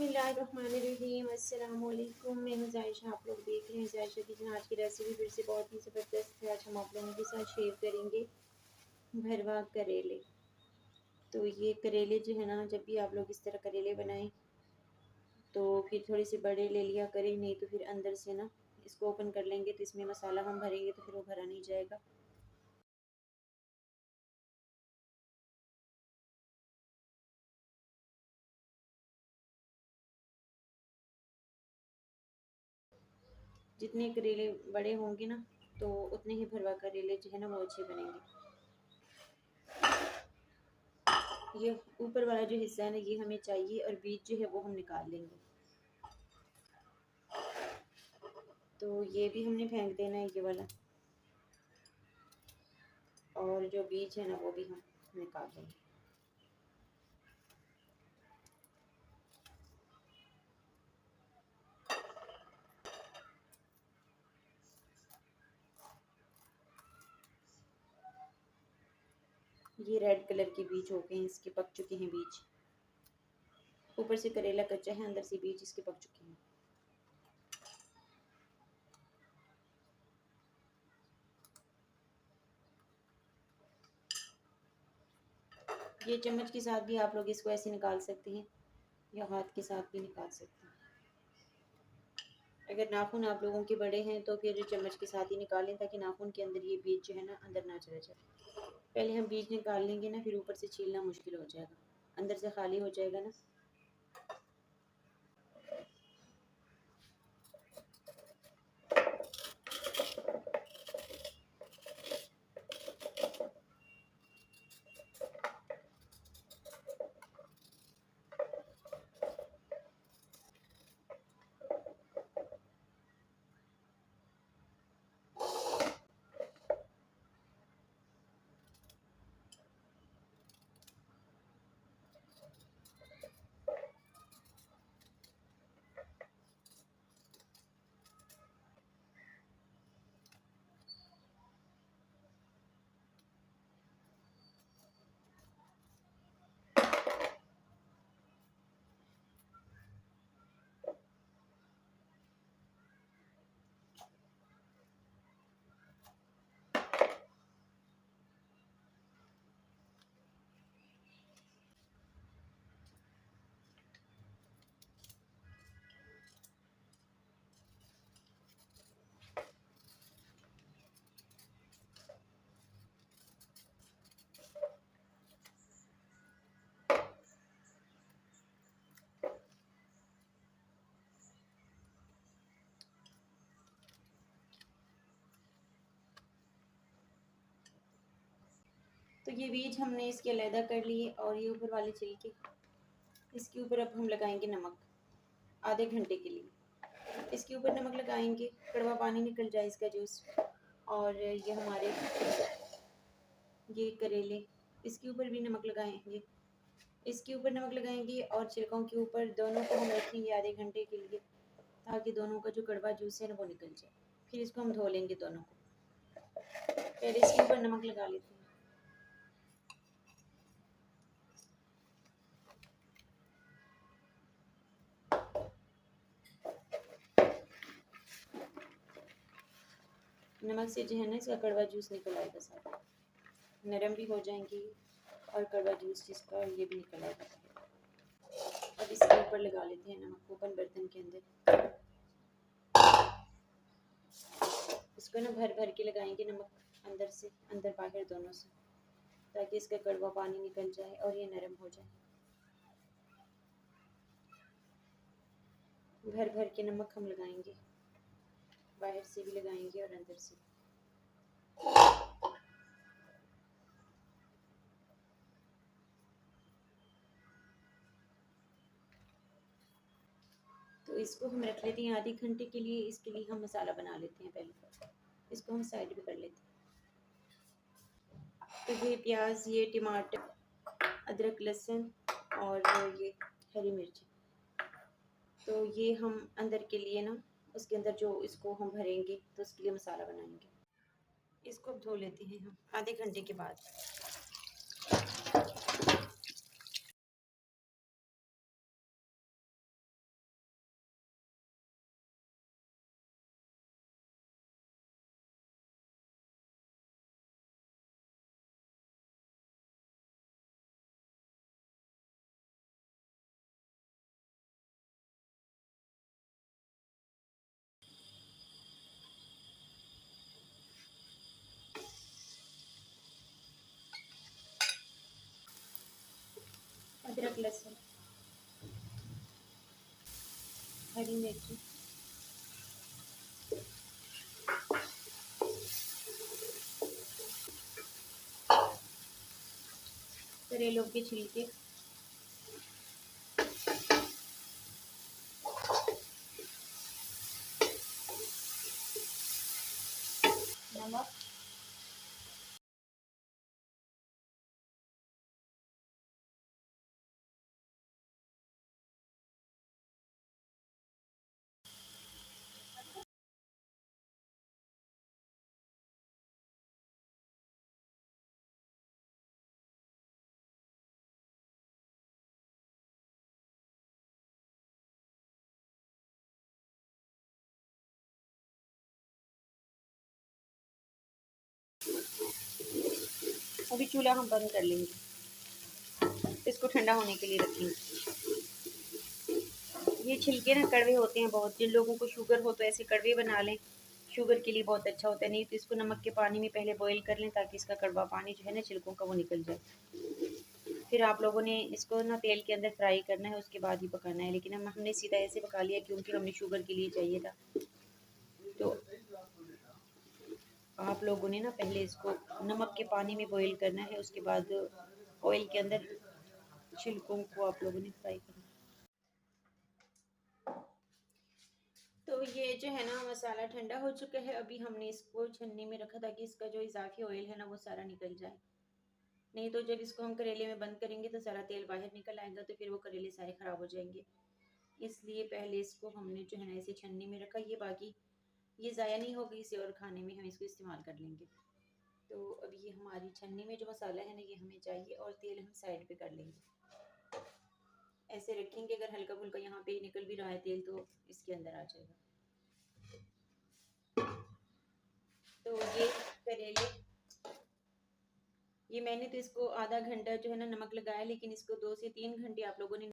बिस्मिल्लाहिर्रहमानिर्रहीम। अस्सलाम वालेकुम। मैं हूं जायशा, आप लोग देख रहे हैं जायशा किचन। आज की रेसिपी फिर से बहुत ही ज़बरदस्त है। आज हम आप लोगों के साथ शेयर करेंगे भरवा करेले। तो ये करेले जो है ना, जब भी आप लोग इस तरह करेले बनाएं तो फिर थोड़े से बड़े ले लिया करें, नहीं तो फिर अंदर से ना इसको ओपन कर लेंगे तो इसमें मसाला हम भरेंगे तो फिर वो भरा नहीं जाएगा। जितने करेले बड़े होंगे ना तो उतने ही भरवा करेले जो है ना वो अच्छे बनेंगे। ये ऊपर वाला जो हिस्सा है ना ये हमें चाहिए और बीज जो है वो हम निकाल लेंगे। तो ये भी हमने फेंक देना है, ये वाला, और जो बीज है ना वो भी हम निकाल देंगे। ये रेड कलर के बीज हो गए हैं, इसके पक चुके हैं बीज। ऊपर से करेला कच्चा है, अंदर से बीज इसके पक चुके हैं। ये चम्मच के साथ भी आप लोग इसको ऐसे निकाल सकते हैं या हाथ के साथ भी निकाल सकते हैं। अगर नाखून आप लोगों के बड़े हैं तो फिर चम्मच के साथ ही निकालें ताकि नाखून के अंदर ये बीज जो है ना अंदर ना चला जाए। पहले हम बीज निकाल लेंगे ना, फिर ऊपर से छीलना मुश्किल हो जाएगा, अंदर से खाली हो जाएगा ना। तो ये बीज हमने इसके अलहदा कर लिए और ये ऊपर वाले छिलके, इसके ऊपर अब हम लगाएंगे नमक आधे घंटे के लिए। इसके ऊपर नमक लगाएंगे, कड़वा पानी निकल जाए इसका जूस। और ये हमारे ये करेले, इसके ऊपर भी नमक लगाएंगे, इसके ऊपर नमक लगाएंगे और छिलकों के ऊपर, दोनों को हम रखेंगे आधे घंटे के लिए ताकि दोनों का जो कड़वा जूस है ना वो निकल जाए। फिर इसको हम धो लेंगे दोनों को। पहले इसके ऊपर नमक लगा लेते हैं। नमक से जो है ना इसका कड़वा जूस निकल आएगा, सारा नरम भी हो जाएंगी और कड़वा जूस जिसका ये भी निकल आएगा। अब इसके ऊपर लगा लेते हैं नमक, ओपन बर्तन के अंदर इसको ना भर भर के लगाएंगे नमक, अंदर से अंदर बाहर दोनों से, ताकि इसका कड़वा पानी निकल जाए और ये नरम हो जाए। भर भर के नमक हम लगाएंगे, बाहर से भी लगाएंगे और अंदर से। तो इसको हम रख लेते हैं आधे घंटे के लिए। इसके लिए हम मसाला बना लेते हैं। पहले इसको हम साइड में कर लेते हैं। तो ये प्याज, ये टमाटर, अदरक, लहसुन और ये हरी मिर्च, तो ये हम अंदर के लिए ना उसके अंदर जो इसको हम भरेंगे तो उसके लिए मसाला बनाएंगे। इसको अब धो लेते हैं हम आधे घंटे के बाद। अदरक लहसुन, हरी मिर्ची, करेलों के छिलके, नमक, अभी चूल्हा हम बंद कर लेंगे, इसको ठंडा होने के लिए रखेंगे। ये छिलके ना कड़वे होते हैं बहुत, जिन लोगों को शुगर हो तो ऐसे कड़वे बना लें, शुगर के लिए बहुत अच्छा होता है। नहीं तो इसको नमक के पानी में पहले बॉईल कर लें ताकि इसका कड़वा पानी जो है ना छिलकों का वो निकल जाए। फिर आप लोगों ने इसको ना तेल के अंदर फ्राई करना है, उसके बाद ही पकाना है। लेकिन हमने सीधा ऐसे पका लिया क्योंकि हमें शुगर के लिए चाहिए था। तो आप लोगों ने ना पहले इसको नमक के पानी में बॉईल करना है, उसके बाद ऑयल के अंदर छिलकों को आप लोगों ने फ्राई करना है। तो ये जो है ना मसाला ठंडा हो चुका है। अभी हमने इसको छन्नी में रखा ताकि इसका जो इजाफी ऑयल है ना वो सारा निकल जाए। नहीं तो जब इसको हम करेले में बंद करेंगे तो सारा तेल बाहर निकल आएगा, तो फिर वो करेले सारे ख़राब हो जाएंगे। इसलिए पहले इसको हमने जो है ना इसे छन्नी में रखा। ये बाकी ये ज़ाया नहीं होगी, इसे और खाने में हम इसको इस्तेमाल कर लेंगे। तो अब ये हमारी छन्नी में जो मसाला है ना ये हमें चाहिए, और तेल हम साइड पे कर लेंगे। ऐसे रखेंगे, अगर हल्का फुल्का यहाँ पे निकल भी रहा है तेल तो इसके अंदर आ जाएगा। तो ये करेले, ये मैंने तो इसको आधा घंटा जो है ना नमक लगाया, लेकिन इसको 2 से 3 घंटे आप लोगों ने